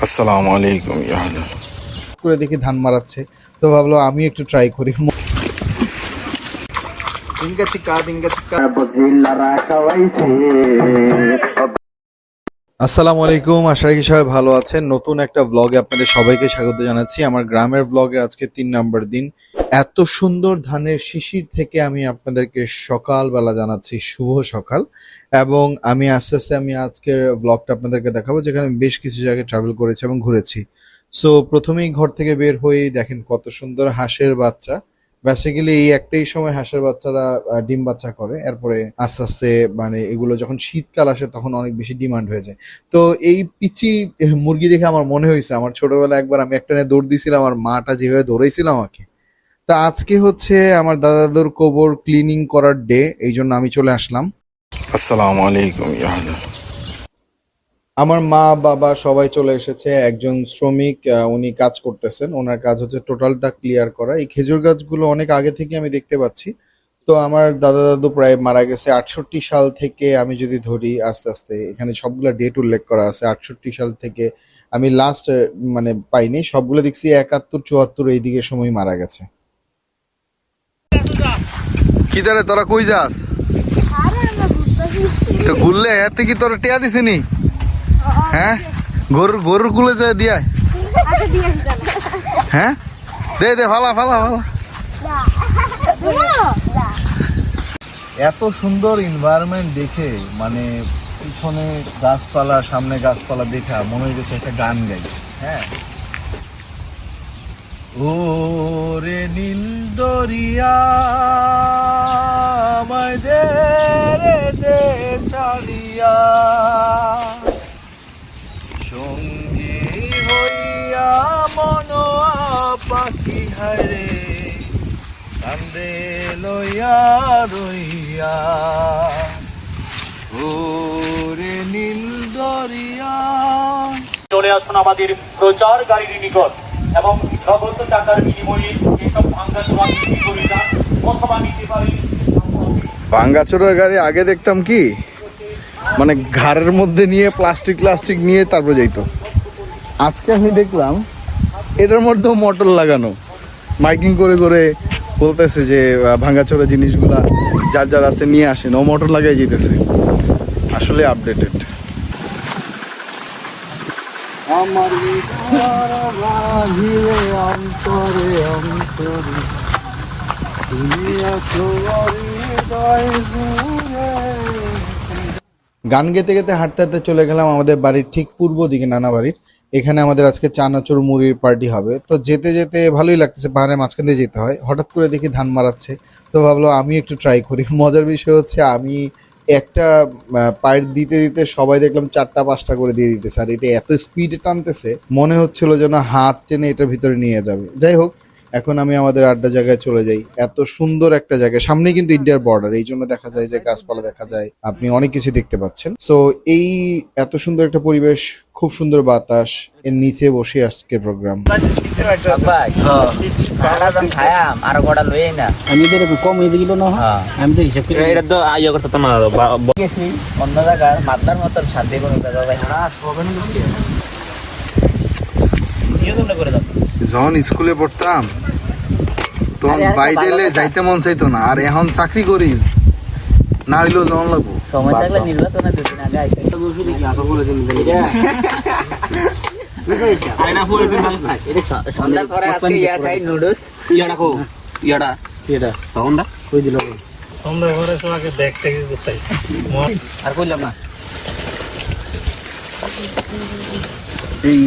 আসসালামু আলাইকুম করে দেখি ধান মারাচ্ছে, তো ভাবলো আমি একটু ট্রাই করি। আসসালামু আলাইকুম, আশা রাখি সবাই ভালো আছেন। নতুন একটা ব্লগে আপনাদের সবাইকে স্বাগত জানাচ্ছি। আমার গ্রামের ব্লগে আজকে 3 নম্বর দিন। এত সুন্দর ধানের শিশির থেকে আমি আপনাদেরকে সকালবেলা জানাচ্ছি শুভ সকাল। এবং আমি আস্তে আস্তে আজকের ব্লগটা আপনাদেরকে দেখাবো, যেখানে আমি বেশ কিছু জায়গায় ট্রাভেল করেছি এবং ঘুরেছি। সো প্রথমেই ঘর থেকে বের হয়েই দেখেন কত সুন্দর হাঁসের বাচ্চা। বেসিক্যালি এই একটাই সময় হাঁসের বাচ্চারা ডিম বাচ্চা করে, এরপরে আস্তে আস্তে মানে এগুলো যখন শীতকাল আসে তখন অনেক বেশি ডিমান্ড হয়ে যায়। তো এই পিচি মুরগি দেখে আমার মনে হয়েছে আমার ছোটবেলায় একবার আমি একটা নিয়ে দৌড় দিয়েছিলাম, আমার মাটা যেভাবে দৌড়াইছিল আমাকে। তা আজকে হচ্ছে আমার দাদা দাদুর কবর ক্লিনিং করার ডে, এই জন্য আমি চলে আসলাম। আসসালামু আলাইকুম আমার মা বাবা সবাই চলে এসেছে। একজন শ্রমিক উনি কাজ করতেছেন, ওনার কাজ হচ্ছে টোটালটা ক্লিয়ার করা। এই খেজুর গাছগুলো অনেক আগে থেকে আমি দেখতে পাচ্ছি। তো আমার দাদা দাদু প্রায় মারা গেছে 68 সাল থেকে, আমি যদি ধরি আস্তে আস্তে এখানে সবগুলা ডেট উল্লেখ করা আছে 68 সাল থেকে। আমি লাস্ট মানে পাইনি, সবগুলো দেখছি 71 74 এই দিকের সময় মারা গেছে। কি তারে তোরা কই যাস? তো ঘুরলে এতে কি তোরা টিয়া দিছিনি? হ্যাঁ, গরুর কুলে যায় দিয়া। হ্যাঁ, দে দে ফালা ফালা ফালা। এত সুন্দর এনভায়রনমেন্ট দেখে, মানে পিছনে গাছপালা সামনে গাছপালা দেখা মনে হইতেছে একটা গান গাই। হ্যাঁ, ও রে নীল দরিয়া আমায় দে রে দে ছাড়িয়া, সঙ্গী হইয়া মন পাখি হায়রে কান্দে লইয়া রইয়া, ওরে নীল দরিয়া। চলে আসুন আমাদের প্রচার গাড়ির নিকট এবং নগদ টাকার বিনিময়ে এসব ভাঙ্গা চোরা বিক্রি করে যান অথবা নিতে পারেন। ভাঙ্গাচোরা গাড়ি আগে দেখতাম কি মানে ঘাড়ের মধ্যে নিয়ে প্লাস্টিক নিয়ে তারপর যাইতো। আজকে আমি দেখলাম এটার মধ্যেও মোটর লাগানো, মাইকিং করে করে বলতেছে যে ভাঙ্গাচোরা জিনিসগুলা যার যার আছে নিয়ে আসেন, ও মোটর লাগাই যেতেছে। আসলে আপডেটেড। আমার গান গেতে গেতে হাঁটতে হাঁটতে চলে গেলাম আমাদের বাড়ির ঠিক পূর্ব দিকে, নানা বাড়ির। এখানে আমাদের আজকে চানাচুর মুড়ির পার্টি হবে। তো যেতে যেতে ভালোই লাগতেছে, পাহাড়ের মাঝখান দিয়ে যেতে হয়। হঠাৎ করে দেখি ধান মারাচ্ছে, তো ভাবলো আমি একটু ট্রাই করি। মজার বিষয় হচ্ছে আমি একটা পায়ের দিতে দিতে সবাই দেখলাম 4টা 5টা করে দিয়ে দিতেছে, আর এটা এত স্পিডে টানতেছে মনে হচ্ছিল যেন হাত টেনে এটার ভিতরে নিয়ে যাবে। যাই হোক, এখন আমি আমাদের আড্ডা জায়গায় চলে যাই। এত সুন্দর একটা জায়গা, সামনে কিন্তু ইন্ডিয়ার বর্ডার, এই জন্য দেখা যায় যে গাছপালা দেখা যায়, আপনি অনেক কিছু দেখতে পাচ্ছেন। সো এই এত সুন্দর একটা পরিবেশ, খুব সুন্দর বাতাস, এর নিচে বসে আজকে প্রোগ্রাম। আমি কম হয়ে গেল না, আমি তো হিসাব করে এটা তো আইয়া করতে না গেছি অন্য জায়গার মাতলার মতন শান্তি কোনো জায়গা ভাই যখন স্কুলে পড়তাম তখন বাইরে যাইতে মন চাইতো না, আর এখন চাকরি করিস না হইলেও যখন লাগবো। সময় থাকলে নির্বাচনের দুদিন আগে আইসা সন্ধ্যার পরে আজকে ইয়া খাই নুডলস ইয়াটা তখন না কই দিল আমরা ঘরে তোমাকে ব্যাগ থেকে চাই আর কইলাম না এই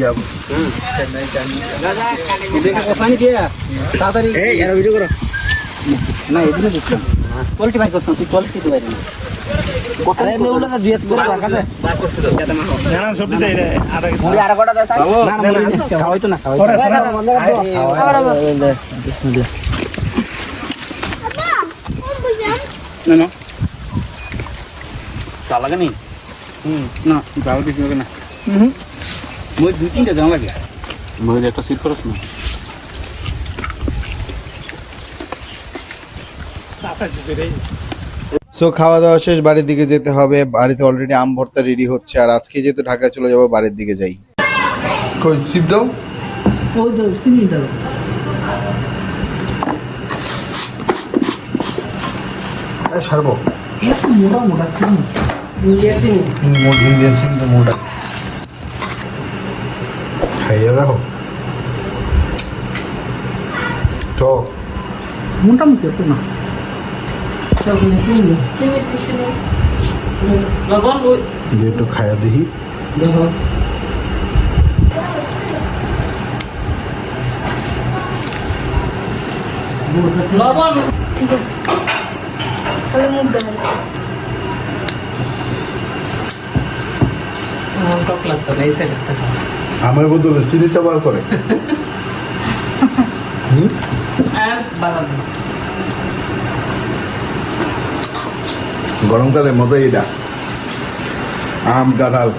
পানি দিয়ে তাড়াতাড়ি এই এর ভিডিও করো না এদিকে দেখলাম কোয়ালিটি ভাই করতাম তুই কোয়ালিটি তো ভাই আরে নেউলা না দুই হাত করে রাখা যায় বার করছিল না সবটি দেই রে আর কটা দাও না না খাওয়াই তো না খাওয়াই আবার বিসমিল্লাহ না না চালা কেন না যাও কিছু না মই 2-3টা জানা লাগে মই একটা সিট করছ না সো খাওয়া দাওয়া শেষ, বাড়ির দিকে যেতে হবে। বাড়িতে অলরেডি আম ভর্তা রেডি হচ্ছে, আর আজকে যেহেতু ঢাকায় চলে যাবো বাড়ির দিকে যাই। কই চিপ দাও। ওই তো চিনিটা ছাড়বো এত মোটা মোটা চিনি ইন্ডিয়া চিনি ইন্ডিয়ান চিনি তো মোটা। খাইয়ে দেখো টক মোটামুটি একটু না সবগুলো চিনি লবণ দিয়ে একটু খাইয়া দেখি। দেখো লবণ ঠিক আছে তাহলে মুখ দেখা যাচ্ছে টক লাগতো না এই সাইড আমার বদলে চিনি চাপা করে। বানাবো গরমকালের মতো এটা আম কাঁঠাল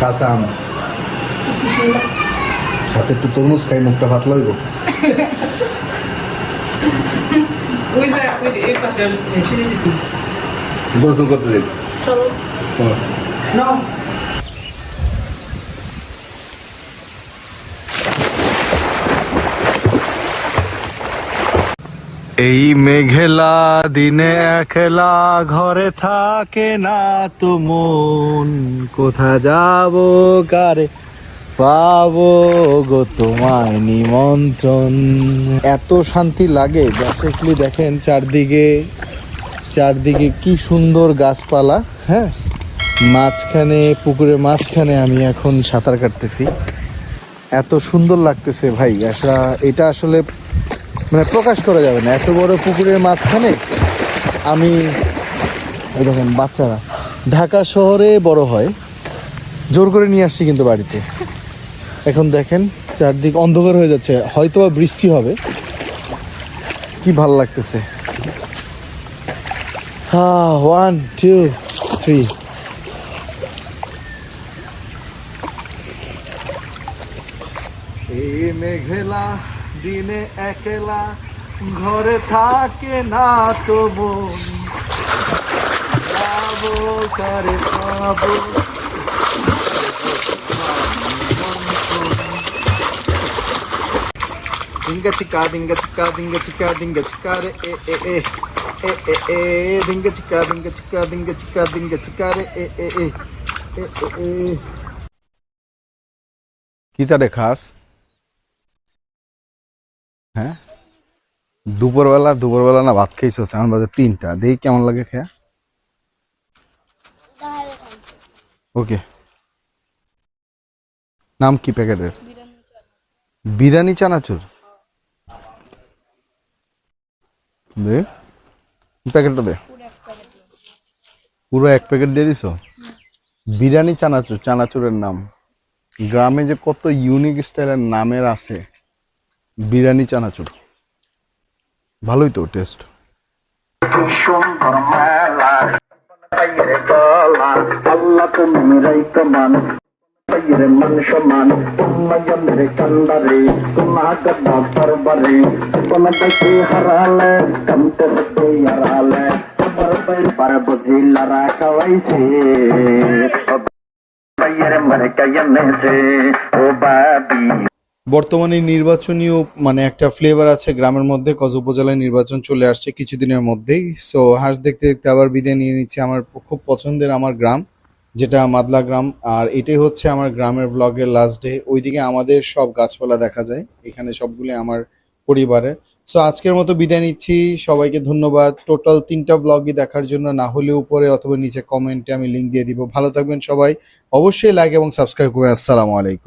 কাঁচা আম সাথে একটু তরমুজ খাই মুখটা পাতলা হইব। ওই যে এই পাশে চিনি দিছি গোসল করতে দিই। চলো নাও এই মেঘলা দিনে একলা ঘরে থাকে না তো মন, কোথা যাব কারে পাবো গো তোমায় নিমন্ত্রণ। এত শান্তি লাগে বেসিক্যালি দেখেন চারদিকে চারদিকে কি সুন্দর গাছপালা। হ্যাঁ, মাঝখানে পুকুরের মাঝখানে আমি এখন সাঁতার কাটতেছি, এত সুন্দর লাগতেছে ভাই। এটা আসলে মানে প্রকাশ করা যাবে না। এত বড় পুকুরের মাঝখানে আমি, এরকম বাচ্চারা ঢাকা শহরে বড় হয়, জোর করে নিয়ে আসছি কিন্তু বাড়িতে। এখন দেখেন চারদিক অন্ধকার হয়ে যাচ্ছে, হয়তো বা বৃষ্টি হবে। কি ভাল লাগতেছে। হ্যাঁ, 1 2 3 এই মেঘলা দিনে একলা ঘরে থাকে না তো মন, যাবো কারে পাবো। ডিঙ্গা চিকা ডিঙ্গা চিকা ডিঙ্গা চিকা ডিঙ্গা চিকা রে এ এ এ এ এ এ ডিঙ্গা চিকা ডিঙ্গা চিকা ডিঙ্গা চিকা ডিঙ্গা চিকা রে এ এ এ এ এ। কি তারে খাস? হ্যাঁ, দুপুরবেলা না ভাত খেয়েছ, এখন বাজে 3টা। দেখি কেমন লাগে খেয়া। ওকে, নাম কি প্যাকেটের? বিরিয়ানি চানাচুর। দে প্যাকেটটা দে, পুরো 1 প্যাকেট দিয়ে দিছ। বিরিয়ানি চানাচুর, চানাচুরের নাম। গ্রামে যে কত ইউনিক স্টাইলের নামের আছে। বিরিয়ানি চানাচুর, ভালোই তো টেস্ট। আল্লাহ তুমি রাইকমান পাইরে মান সমান উন্নয়নের কান্দারে তোমাগদা দরবারে কোন দেখি হারালে কামতে হতে হারালে বরবাই পার বুঝিলা রাখাইছে পাইরে মরে কায়নেছে ও বাবি। বর্তমানে নির্বাচনীয় মানে একটা ফ্লেভার আছে গ্রামের মধ্যে। কজ উপজেলায় নির্বাচন চলে আসছে কিছুদিনের মধ্যেই। সো হাঁস দেখতে দেখতে আবার বিদায় নিয়ে নিচ্ছে আমার খুব পছন্দের আমার গ্রাম, যেটা মাদলা গ্রাম। আর এটাই হচ্ছে আমার গ্রামের ব্লগের লাস্ট ডে। ওইদিকে আমাদের সব গাছপালা দেখা যায়, এখানে সবগুলো আমার পরিবারের। সো আজকের মতো বিদায় নিচ্ছি, সবাইকে ধন্যবাদ। টোটাল 3টা ব্লগই দেখার জন্য না হলে উপরে অথবা নিচে কমেন্টে আমি লিঙ্ক দিয়ে দিব। ভালো থাকবেন সবাই, অবশ্যই লাইক এবং সাবস্ক্রাইব করবেন। আসসালামু আলাইকুম।